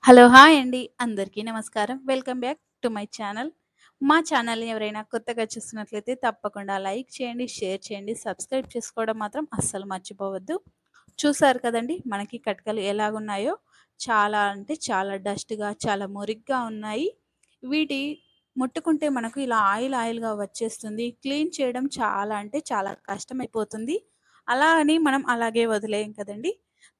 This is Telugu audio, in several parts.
హలో! హాయ్ అండి. అందరికీ నమస్కారం. Welcome back to my channel. మా ఛానల్‌ని ఎవరైనా కొత్తగా చూస్తున్నట్లయితే తప్పకుండా లైక్ చేయండి, షేర్ చేయండి, సబ్స్క్రైబ్ చేసుకోవడం మాత్రం అస్సలు మర్చిపోవద్దు. చూసారు కదండీ! మనకి కటకలు ఎలాగున్నాయో. చాలా అంటే చాలా డస్ట్‌గా, చాలా మురికిగా ఉన్నాయి. వీటి ముట్టుకుంటే మనకు ఇలా ఆయిల్ ఆయిల్‌గా వచ్చేస్తుంది. క్లీన్ చేయడం చాలా అంటే చాలా కష్టమైపోతుంది. అలా అని మనం అలాగే వదిలేయం కదండీ!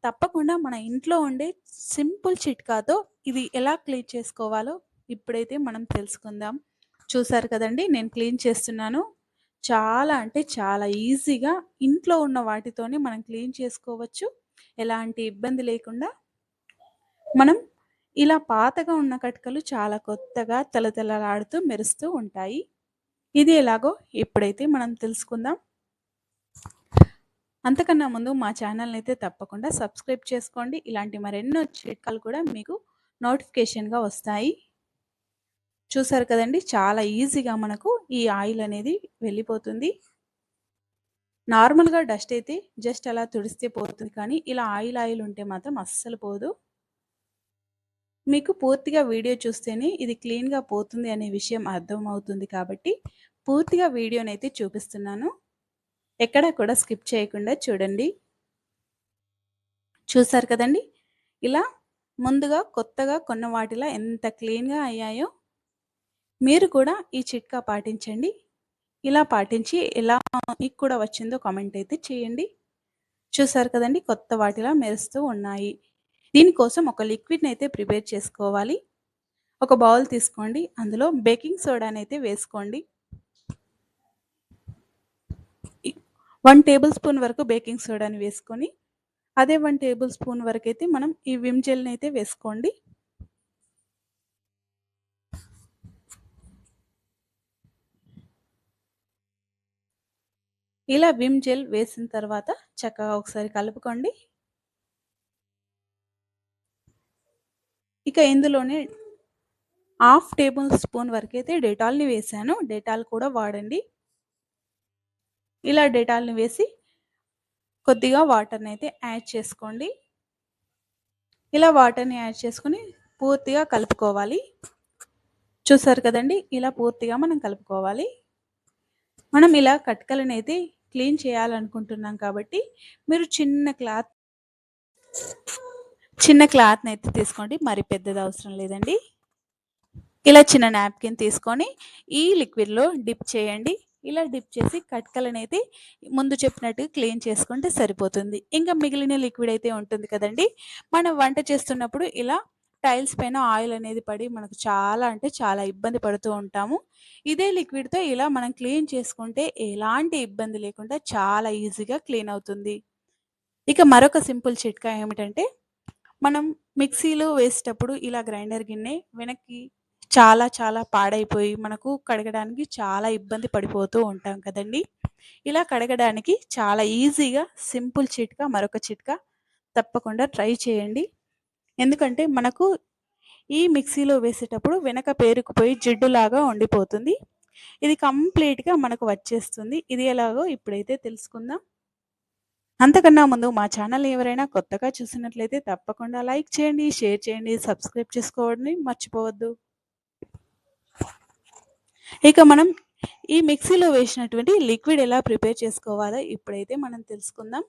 తప్పకుండా మన ఇంట్లో ఉండే సింపుల్ చిట్కాతో ఇది ఎలా క్లీన్ చేసుకోవాలో ఇప్పుడైతే మనం తెలుసుకుందాం. చూసారు కదండీ! నేను క్లీన్ చేస్తున్నాను. చాలా అంటే చాలా ఈజీగా ఇంట్లో ఉన్న వాటితోనే మనం క్లీన్ చేసుకోవచ్చు. ఎలాంటి ఇబ్బంది లేకుండా మనం ఇలా పాతగా ఉన్న కటకలు చాలా కొత్తగా తళతళలాడుతూ మెరుస్తూ ఉంటాయి. ఇది ఎలాగో ఇప్పుడైతే మనం తెలుసుకుందాం. అంతకన్నా ముందు మా ఛానల్‌ని అయితే తప్పకుండా సబ్స్క్రైబ్ చేసుకోండి. ఇలాంటి మరెన్నో చిట్కాలు కూడా మీకు నోటిఫికేషన్‌గా వస్తాయి. చూసారు కదండీ! చాలా ఈజీగా మనకు ఈ ఆయిల్ అనేది వెళ్ళిపోతుంది. నార్మల్‌గా డస్ట్ అయితే జస్ట్ అలా తుడిస్తే పోతుంది. కానీ ఇలా ఆయిల్ ఆయిల్ ఉంటే మాత్రం అస్సలు పోదు. మీకు పూర్తిగా వీడియో చూస్తేనే ఇది క్లీన్‌గా పోతుంది అనే విషయం అర్థమవుతుంది కాబట్టి పూర్తిగా వీడియోనైతే చూపిస్తున్నాను. ఎక్కడా కూడా స్కిప్ చేయకుండా చూడండి. చూసారు కదండీ! ఇలా ముందుగా కొత్తగా కొన్న వాటిలా ఎంత క్లీన్‌గా అయ్యాయో మీరు కూడా ఈ చిట్కా పాటించండి. ఇలా పాటించి ఎలా మీకు కూడా వచ్చిందో కామెంట్ అయితే చేయండి. చూసారు కదండీ! కొత్త వాటిలా మెరుస్తూ ఉన్నాయి. దీనికోసం ఒక లిక్విడ్‌నైతే ప్రిపేర్ చేసుకోవాలి. ఒక బౌల్ తీసుకోండి. అందులో బేకింగ్ సోడానైతే వేసుకోండి. 1 టేబుల్ స్పూన్ వరకు బేకింగ్ సోడాని వేసుకొని, అదే 1 టేబుల్ స్పూన్ వరకైతే మనం ఈ విమ్ జెల్‌నైతే వేసుకోండి. ఇలా విమ్ జెల్ వేసిన తర్వాత చక్కగా ఒకసారి కలుపుకోండి. ఇక ఇందులోనే హాఫ్ టేబుల్ స్పూన్ వరకైతే డెటాల్‌ని వేశాను. డెటాల్ కూడా వాడండి. ఇలా డెటాల్‌ని వేసి కొద్దిగా వాటర్‌నైతే యాడ్ చేసుకోండి. ఇలా వాటర్‌ని యాడ్ చేసుకొని పూర్తిగా కలుపుకోవాలి. చూసారు కదండీ! ఇలా పూర్తిగా మనం కలుపుకోవాలి. మనం ఇలా కటకలనైతే క్లీన్ చేయాలనుకుంటున్నాం కాబట్టి మీరు చిన్న క్లాత్‌నైతే తీసుకోండి. మరి పెద్దది అవసరం లేదండి. ఇలా చిన్న నాప్కిన్ తీసుకొని ఈ లిక్విడ్‌లో డిప్ చేయండి. ఇలా డిప్ చేసి కటకలనైతే ముందు చెప్పినట్టుగా క్లీన్ చేసుకుంటే సరిపోతుంది. ఇంకా మిగిలిన లిక్విడ్ అయితే ఉంటుంది కదండీ! మనం వంట చేస్తున్నప్పుడు ఇలా టైల్స్ పైన ఆయిల్ అనేది పడి మనకు చాలా అంటే చాలా ఇబ్బంది పడుతూ ఉంటాము. ఇదే లిక్విడ్‌తో ఇలా మనం క్లీన్ చేసుకుంటే ఎలాంటి ఇబ్బంది లేకుండా చాలా ఈజీగా క్లీన్ అవుతుంది. ఇక మరొక సింపుల్ చిట్కా ఏమిటంటే మనం మిక్సీలో వేసేటప్పుడు ఇలా గ్రైండర్ గిన్నె వెనక్కి చాలా చాలా పాడైపోయి మనకు కడగడానికి చాలా ఇబ్బంది పడిపోతూ ఉంటాం కదండీ! ఇలా కడగడానికి చాలా ఈజీగా సింపుల్ చిట్కా మరొక చిట్కా తప్పకుండా ట్రై చేయండి. ఎందుకంటే మనకు ఈ మిక్సీలో వేసేటప్పుడు వెనక పేరుకుపోయి జిడ్డులాగా ఉండిపోతుంది. ఇది కంప్లీట్‌గా మనకు వచ్చేస్తుంది. ఇది ఎలాగో ఇప్పుడైతే తెలుసుకుందాం. అంతకన్నా ముందు మా ఛానల్‌ని ఎవరైనా కొత్తగా చూసినట్లయితే తప్పకుండా లైక్ చేయండి, షేర్ చేయండి, సబ్స్క్రైబ్ చేసుకోవడాన్ని మర్చిపోవద్దు. ఇక మనం ఈ మిక్సీలో వేసినటువంటి లిక్విడ్ ఎలా ప్రిపేర్ చేసుకోవాలో ఇప్పుడైతే మనం తెలుసుకుందాం.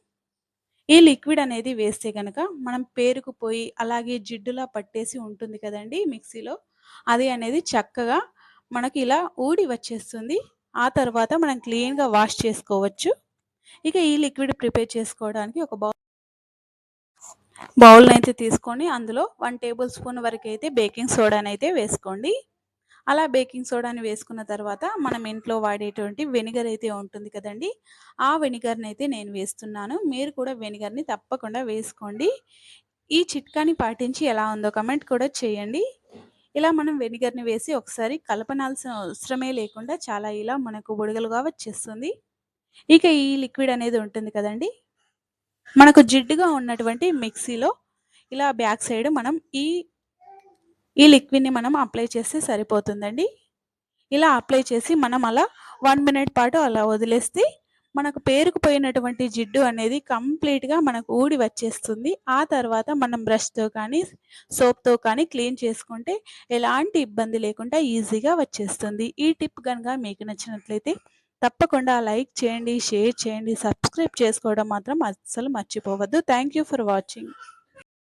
ఈ లిక్విడ్ అనేది వేస్తే గనక మనం పేరుకుపోయి అలాగే జిడ్డులా పట్టేసి ఉంటుంది కదండీ మిక్సీలో. అది అనేది చక్కగా మనకి ఇలా ఊడి వచ్చేస్తుంది. ఆ తర్వాత మనం క్లీన్‌గా వాష్ చేసుకోవచ్చు. ఇక ఈ లిక్విడ్ ప్రిపేర్ చేసుకోవడానికి ఒక బౌల్‌నైతే తీసుకొని అందులో 1 టేబుల్ స్పూన్ వరకైతే బేకింగ్ సోడానైతే వేసుకోండి. అలా బేకింగ్ సోడాని వేసుకున్న తర్వాత మనం ఇంట్లో వాడేటువంటి వెనిగర్ అయితే ఉంటుంది కదండీ! ఆ వెనిగర్‌నైతే నేను వేస్తున్నాను. మీరు కూడా వెనిగర్‌ని తప్పకుండా వేసుకోండి. ఈ చిట్కాని పాటించి ఎలా ఉందో కామెంట్ కూడా చేయండి. ఇలా మనం వెనిగర్‌ని వేసి ఒకసారి కలపనాల్సిన అవసరమే లేకుండా చాలా ఇలా మనకు బుడగలుగా వచ్చేస్తుంది. ఇక ఈ లిక్విడ్ అనేది ఉంటుంది కదండీ! మనకు జిడ్డుగా ఉన్నటువంటి మిక్సీలో ఇలా బ్యాక్ సైడ్ మనం ఈ లిక్విడ్‌ని మనం అప్లై చేస్తే సరిపోతుందండి. ఇలా అప్లై చేసి మనం అలా 1 మినిట్ పాటు అలా వదిలేస్తే మనకు పేరుకుపోయినటువంటి జిడ్డు అనేది కంప్లీట్‌గా మనకు ఊడి వచ్చేస్తుంది. ఆ తర్వాత మనం బ్రష్‌తో కానీ, సోప్‌తో కానీ క్లీన్ చేసుకుంటే ఎలాంటి ఇబ్బంది లేకుండా ఈజీగా వచ్చేస్తుంది. ఈ టిప్ గనుక మీకు నచ్చినట్లయితే తప్పకుండా లైక్ చేయండి, షేర్ చేయండి, సబ్స్క్రైబ్ చేసుకోవడం మాత్రం అస్సలు మర్చిపోవద్దు. Thank you for watching.